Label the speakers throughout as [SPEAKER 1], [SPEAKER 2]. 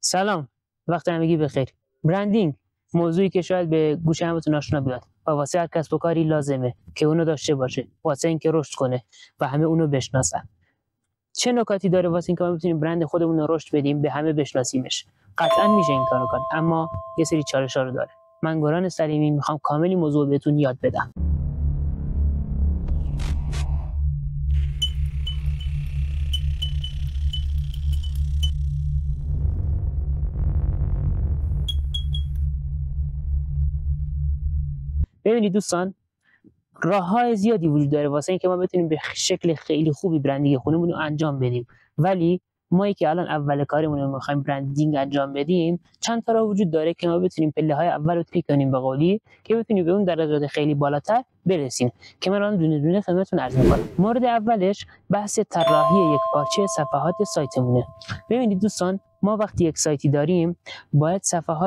[SPEAKER 1] سلام، وقت همگی بخیر. برندینگ موضوعی که شاید به گوش همتون آشنا بیاد و واسه هر کسب و کاری لازمه که اونو داشته باشه واسه اینکه رشد کنه و همه اونو بشناسن. چه نکاتی داره واسه اینکه ما بتونیم برند خودمون رو رشد بدیم، به همه بشناسیمش؟ قطعا میشه این کارو کرد، اما یه سری چالش‌ها رو داره. من گوران سلیمی میخوام کاملی موضوع بهتون یاد بدم. ببینید دوستان، راه‌های زیادی وجود داره واسه اینکه ما بتونیم به شکل خیلی خوبی برندینگ خودمون رو انجام بدیم، ولی ما که الان اول کارمون رو می‌خوایم برندینگ انجام بدیم، چند تا راه وجود داره که ما بتونیم پله‌های اول رو طی کنیم به قولی، که بتونیم به اون درجات خیلی بالاتر برسیم که من الان دونه دونه خدمتتون عرض می‌کنم. مورد اولش بحث طراحی یک پارچه صفحات سایتمونه. ببینید دوستان، ما وقتی یک سایتی داریم باید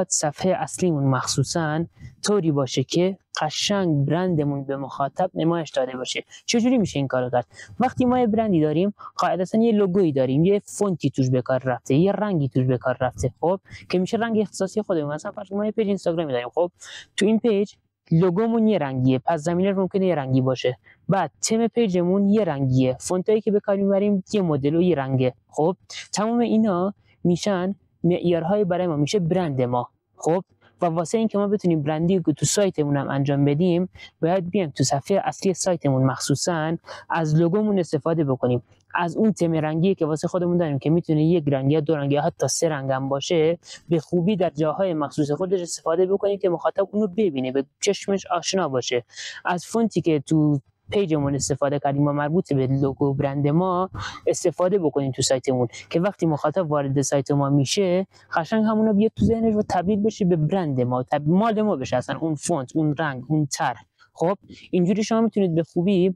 [SPEAKER 1] صفحه اصلیمون مخصوصاً طوری باشه که قشنگ برندمون به مخاطب نمایش داده باشه. چجوری میشه این کارو کرد؟ وقتی ما یه برندی داریم، قاعدتاً یه لوگویی داریم، یه فونتی توش به کار رفته، یه رنگی توش به کار رفته، خب که میشه رنگ اختصاصی خودمون. مثلا فرض ما یه پیج اینستاگرامی داریم، خب تو این پیج لوگومون یه رنگیه، پس زمینه ممکنه یه رنگی باشه، بعد تم پیجمون یه رنگیه، فونتایی که به کار میبریم یه مدل و یه رنگه. خب تمام اینا میشن معیارهای برای ما، میشه برند ما. خب و واسه اینکه ما بتونیم برندینگ رو تو سایتمون هم انجام بدیم، باید بیایم تو صفحه اصلی سایتمون مخصوصاً از لوگومون استفاده بکنیم، از اون تم رنگی که واسه خودمون داریم که میتونه یک رنگ یا دو رنگ یا حتی سه رنگ هم باشه، به خوبی در جاهای مخصوص خودش استفاده بکنیم که مخاطب اونو ببینه، به چشمش آشنا باشه. از فونتی که تو پیجمون استفاده کردیم و مربوط به لوگو برند ما استفاده بکنیم تو سایتمون، که وقتی مخاطب وارد سایت ما میشه قشنگ همونو بیاد تو ذهنش و تبدیل بشه به برند ما، مال ما بشه اصلا، اون فونت، اون رنگ، اون طرح. خب اینجوری شما میتونید به خوبی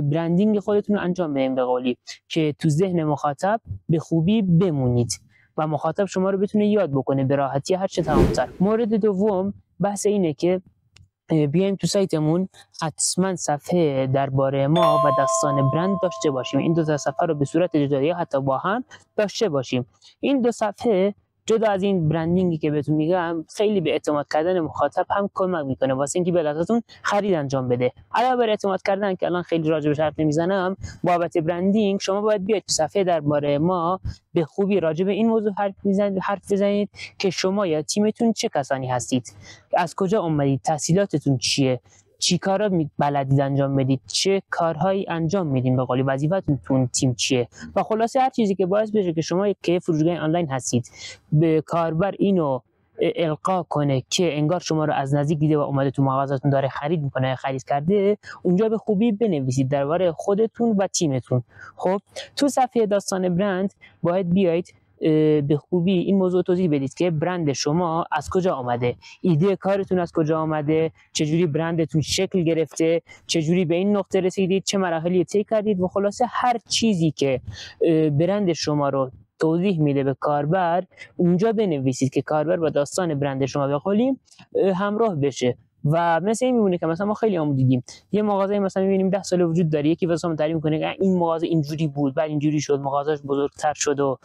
[SPEAKER 1] برندینگ خودتون رو انجام بدید به قولی، که تو ذهن مخاطب به خوبی بمونید و مخاطب شما رو بتونه یاد بکنه به راحتی هر چه تمام‌تر. مورد دوم بحث اینه که بیایم تو سایتمون حتما صفحه درباره ما و داستان برند داشته باشیم. این دو تا صفحه رو به صورت جدایی یا حتی با هم داشته باشیم. این دو صفحه جدا از این برندینگی که بهتون میگم، خیلی به اعتماد کردن مخاطب هم کمک میکنه واسه اینکه به لحظاتون خرید انجام بده. علاوه بر اعتماد کردن که الان خیلی راجبش حرف نمیزنم، بابت برندینگ شما باید بیاید تو صفحه درباره ما به خوبی راجب این موضوع حرف بزنید که شما یا تیمتون چه کسانی هستید، از کجا اومدید، تحصیلاتتون چیه، چی کارا بلدید انجام بدید، چه کارهایی انجام میدین، به قولی وظیفتون تیم چیه، و خلاصه هر چیزی که باعث بشه که شما یک فروشگاه آنلاین هستید به کاربر اینو القا کنه که انگار شما رو از نزدیک دیده و اومده تو مغازتون داره خرید میکنه، خرید کرده، اونجا به خوبی بنویسید درباره خودتون و تیمتون. خب تو صفحه داستان برند باید بیایید به خوبی این موضوع توضیح بدید که برند شما از کجا آمده، ایده کارتون از کجا آمده، چجوری برندتون شکل گرفته، چجوری به این نقطه رسیدید، چه مراحلی طی کردید، و خلاصه هر چیزی که برند شما رو توضیح میده به کاربر اونجا بنویسید که کاربر با داستان برند شما به قولی همراه بشه. و مثلا این میمونه که مثلا ما خیلی عمو دیدیم یه مغازه مثلا میبینیم 10 سال وجود داره، یکی واسه ما تعریف میکنه که این مغازه اینجوری بود، بعد اینجوری شد، مغازهش بزرگتر شد و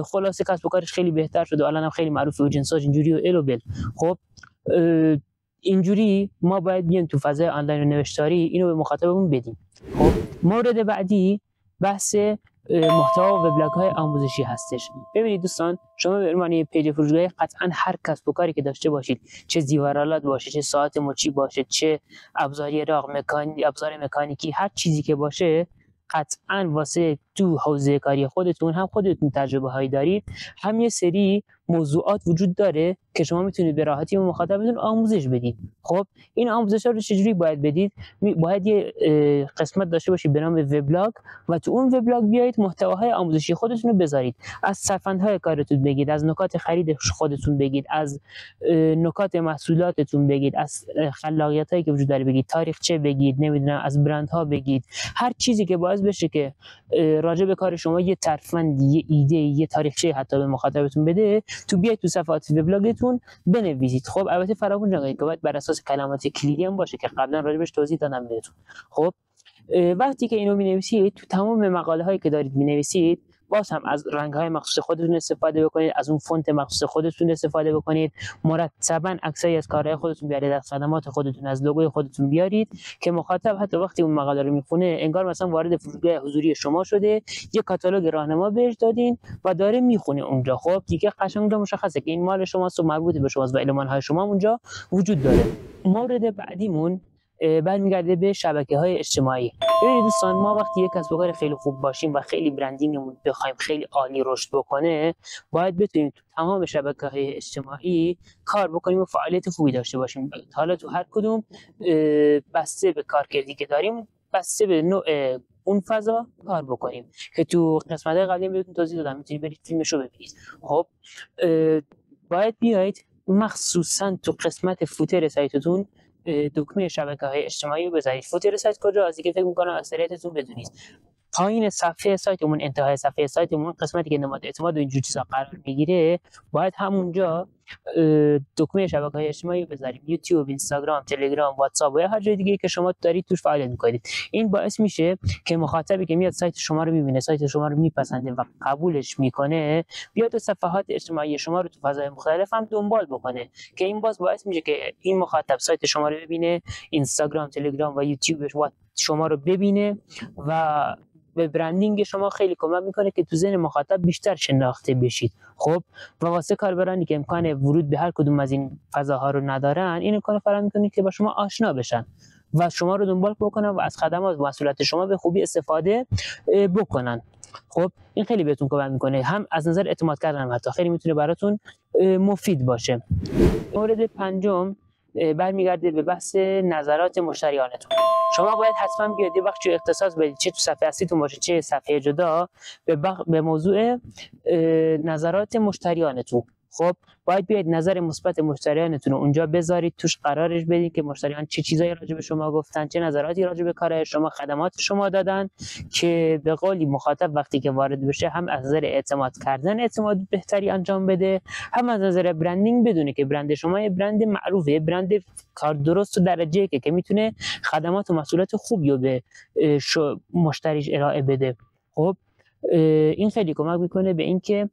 [SPEAKER 1] خلاصه کسب و کارش خیلی بهتر شد و الان هم خیلی معروفه و جنساش اینجوری و الوبل. خب اینجوری ما باید بیایم تو فضای آنلاین و نوشتاری اینو به مخاطبمون بدیم. خب مورد بعدی بحث محتوا و وبلاگ‌های آموزشی هستش. ببینید دوستان، شما به عنوان پیج فروشگاهی قطعا هر کسب و کاری که داشته باشید، چه زیورآلات باشه، چه ساعت مچی باشه، چه ابزاری راق ابزار مکانیکی، هر چیزی که باشه، قطعا واسه تو حوزه کاری خودتون هم خودتون تجربه هایی دارید، هم یه سری موضوعات وجود داره که شما میتونید به راحتی به مخاطبتون آموزش بدید. خب این آموزش‌ها رو چجوری باید بدید؟ باید یه قسمت داشته باشید به نام وبلاگ و تو اون وبلاگ بیایید محتواهای آموزشی خودتون رو بذارید، از صفحه‌های کارتون بگید، از نکات خرید خودتون بگید، از نکات محصولاتتون بگید، از خلاقیتایی که وجود داره بگید، تاریخچه بگید، نمیدونم از برندها بگید، هر چیزی که باعث بشه که راجع به کار شما یه ترفند، یه ایده، یه تاریخچه حتی به مخاطبتون بده، تو بیاید تو صفحات وبلاگتون بنویسید. خب البته فراموش نکنید که باید بر اساس کلمات کلیدی هم باشه که قبلا راجبش توضیح دادم بهتون. خب وقتی که اینو می‌نویسید، تو تمام مقاله هایی که دارید می‌نویسید باز هم از رنگ‌های مخصوص خودتون استفاده بکنید، از اون فونت مخصوص خودتون استفاده بکنید، مرتباً عکسای از کارهای خودتون بیارید، از خدمات خودتون، از لوگوی خودتون بیارید که مخاطب حتی وقتی اون مقاله رو میخونه انگار مثلا وارد فرودگاه حضوری شما شده، یه کاتالوگ راهنما بهش دادین و داره میخونه اونجا. خب دیگه قشنگ اونجا مشخصه که این مال شماست و مربوط به شماست و المان‌های شما اونجا وجود داره. مورد بعدیمون برمیگرده به شبکه‌های اجتماعی. ببینید دوستان، ما وقتی یک کسب و کار خیلی خوب باشیم و خیلی برندینگمون بخوایم خیلی عالی رشد بکنه، باید بتونیم تو تمام شبکه‌های اجتماعی کار بکنیم و فعالیت خوبی داشته باشیم. حالا تو هر کدوم بسته به کارکردی که داریم، بسته به نوع اون فضا کار بکنیم که تو قسمت‌های قبلی بهتون توضیح دادم، میتونید برید فیلمشو ببینید. خب باید بیاید مخصوصا تو قسمت فوتر سایتتون دکمه شبکه‌های اجتماعی رو بذارید. فوتر سایت کجاست که فکر می‌کنم اکثریتتون بدونید. پایین صفحه سایتمون، انتهای صفحه سایتمون، قسمتی که نماد اعتماد و اینجور چیزا قرار میگیره، باید همونجا دکمه شبکه‌های اجتماعی بذاریم. یوتیوب، اینستاگرام، تلگرام، واتساپ و هر جای دیگه که شما دارید توش فعالیت می‌کنید. این باعث میشه که مخاطبی که میاد سایت شما رو می‌بینه، سایت شما رو میپسنده و قبولش میکنه، بیاد صفحات اجتماعی شما رو تو فضای مختلف هم دنبال بکنه که این باعث میشه که این مخاطب سایت شما رو ببینه، اینستاگرام، تلگرام و یوتیوب شما رو ببینه و به برندینگ شما خیلی کمک میکنه که تو ذهن مخاطب بیشتر شناخته بشید. خب و واسه کاربرانی که امکان ورود به هر کدوم از این فضاها رو ندارن، این امکان فراهم میکنه که با شما آشنا بشن و شما رو دنبال بکنن و از خدمات و محصولات شما به خوبی استفاده بکنن. خب این خیلی بهتون کمک میکنه، هم از نظر اعتماد کردن حتی خیلی میتونه براتون مفید باشه. مورد پنجم برمیگرده به بحث نظرات مشتریانتون. شما باید حتما بیاد یه بخشی اختصاص بدید، چه تو صفحه اصلیتون باشه چه صفحه جدا، به موضوع نظرات مشتریانتون. خب باید بیاید نظر مثبت مشتریانتون رو اونجا بذارید، توش قرارش بدید که مشتریان چه چیزایی راجع به شما گفتن، چه نظراتی راجع به کار شما، خدمات شما دادن، که به قولی مخاطب وقتی که وارد بشه هم از نظر اعتماد کردن اعتماد بهتری انجام بده، هم از نظر برندینگ بدونه که برند شما یه برند معروفه، برند کار درست و درجه که میتونه خدمات و محصولات خوبی رو به مشتریش ارائه بده. خب این خیلی کمک میکنه به اینکه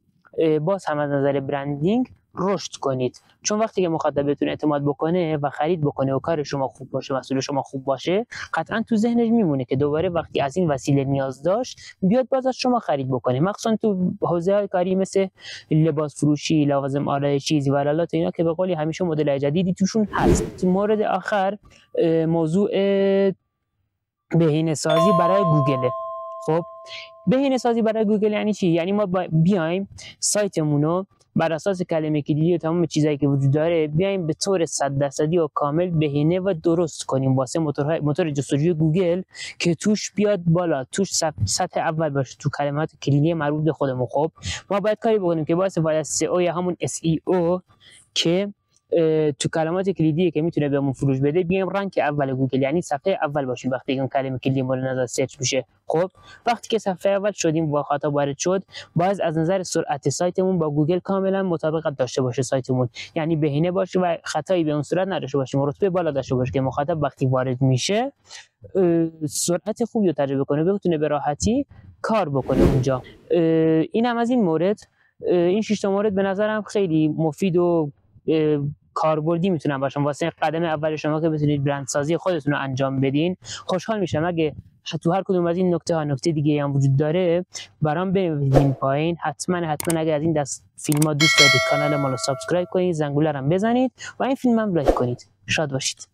[SPEAKER 1] باز هم از نظر برندینگ رشد کنید، چون وقتی که مخاطب بتونه اعتماد بکنه و خرید بکنه و کار شما خوب باشه، محصول شما خوب باشه، قطعا تو ذهنش میمونه که دوباره وقتی از این وسیله نیاز داشت بیاد باز از شما خرید بکنه. مخصوصا تو حوزه‌های کاری مثل لباس فروشی، لوازم آرایشی، زیورالات، اینا که به قولی همیشه مدل جدیدی توشون هست. مورد آخر موضوع بهینه‌سازی برای گوگل. خب بهینه‌سازی برای گوگل یعنی چی؟ یعنی ما بیایم سایتمون رو بر اساس کلمه کلیدی و تمام چیزایی که وجود داره بیایم به طور 100% و کامل بهینه و درست کنیم واسه موتور جستجوی گوگل که توش بیاد بالا، توش سطح اول باشه تو کلمات کلیدی مربوط به خودمون. خب ما باید کاری بکنیم که با استفاده از SEO یا همون SEO که تو کلمات کلیدی که میتونه بهمون فروش بده بیایم رنک اول گوگل، یعنی صفحه اول باشیم وقتی اون کلمه کلیدی مورد نظر سرچ میشه. خب وقتی که صفحه اول شدیم و خاطب وارد شد، باید از نظر سرعت سایتمون با گوگل کاملا مطابقت داشته باشه سایتمون، یعنی بهینه باشه و خطایی به اون صورت نداشته باشیم، رتبه بالا داشته باشه که مخاطب وقتی وارد میشه سرعت خوبی رو تجربه کنه، بتونه به راحتی کار بکنه اونجا. این هم از این مورد. این 6 تا مورد به نظرم خیلی مفید و کاربردی میتونن باشن واسه قدم اول شما که بتونید برندسازی خودتون رو انجام بدین. خوشحال میشم اگه تو هر کدوم از این نکته ها نکته دیگه هم وجود داره برام بنویسید پایین. حتما اگه از این دست فیلم ها دوست دارید کانال ما رو سابسکرایب کنید، زنگوله رو بزنید و این فیلم هم لایک کنید. شاد باشید.